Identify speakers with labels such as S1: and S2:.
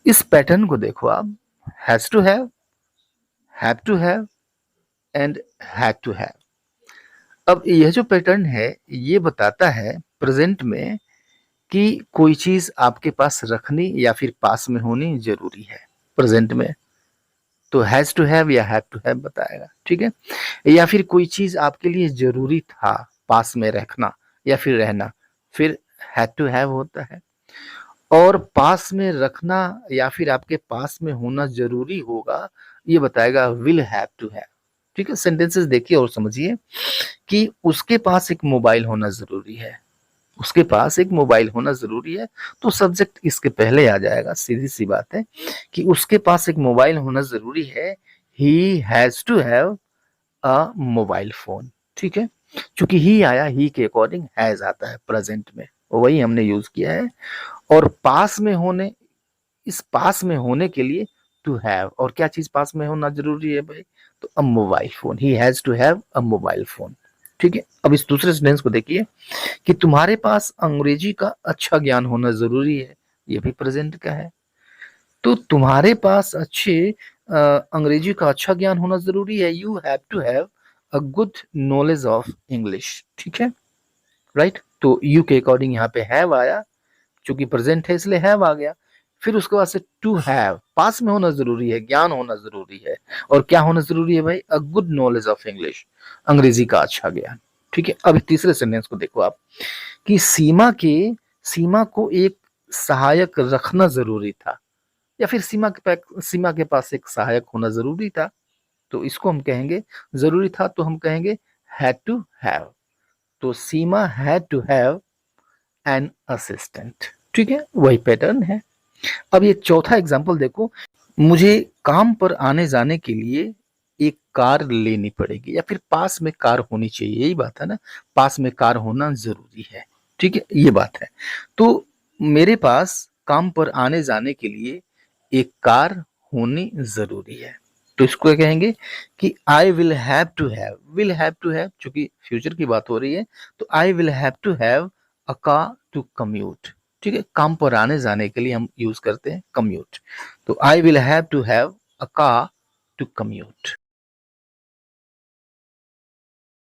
S1: इस पैटर्न को देखो आप, has to have and had to have. अब यह जो पैटर्न है ये बताता है प्रेजेंट में कि कोई चीज आपके पास रखनी या फिर पास में होनी जरूरी है प्रेजेंट में, तो हैज टू हैव या हैव टू हैव बताएगा, ठीक है। या फिर कोई चीज आपके लिए जरूरी था पास में रखना या फिर रहना, फिर हैड टू हैव होता है। और पास में रखना या फिर आपके पास में होना जरूरी होगा, ये बताएगा विल हैव टू हैव, ठीक है। सेंटेंसेस देखिए और समझिए कि उसके पास एक मोबाइल होना जरूरी है, उसके पास एक मोबाइल होना जरूरी है, तो सब्जेक्ट इसके पहले आ जाएगा, सीधी सी बात है कि उसके पास एक मोबाइल होना जरूरी है। He has to have a mobile phone, ठीक है। चूंकि ही आया, ही के अकॉर्डिंग हैज आता है प्रेजेंट में, वही हमने यूज किया है। और पास में होने, इस पास में होने के लिए टू हैव, और क्या चीज पास में होना जरूरी है भाई, तो a mobile phone, he has to have a mobile phone, ठीक है। अब इस दूसरे सेंटेंस को देखिए कि तुम्हारे पास अंग्रेजी का अच्छा ज्ञान होना जरूरी है, ये भी प्रेजेंट का है। तो तुम्हारे पास अंग्रेजी का अच्छा ज्ञान होना जरूरी है, you have to have a good knowledge of English, ठीक है, राइट। तो यू के अकॉर्डिंग यहाँ पे हैव आया, चूंकि प्रेजेंट है इसलिए हैव आ गया। फिर उसके बाद से टू हैव, पास में होना जरूरी है, ज्ञान होना जरूरी है, और क्या होना जरूरी है भाई, अ गुड नॉलेज ऑफ इंग्लिश, अंग्रेजी का अच्छा ज्ञान, ठीक है। अब तीसरे सेंटेंस को देखो आप कि सीमा को एक सहायक रखना जरूरी था, या फिर सीमा के पास एक सहायक होना जरूरी था, तो इसको हम कहेंगे, जरूरी था तो हम कहेंगे हैड टू हैव। तो Seema had to have an assistant, ठीक है, वही पैटर्न है। अब ये चौथा एग्जाम्पल देखो, मुझे काम पर आने जाने के लिए एक कार लेनी पड़ेगी, या फिर पास में कार होनी चाहिए, यही बात है ना, पास में कार होना जरूरी है, ठीक है, ये बात है। तो मेरे पास काम पर आने जाने के लिए एक कार होनी जरूरी है, तो इसको क्या कहेंगे कि I will have to have, चूंकि फ्यूचर की बात हो रही है, तो I will have to have a car to commute, ठीक है। काम पर आने जाने के लिए हम यूज करते हैं कम्यूट, तो I will have to have a car to commute.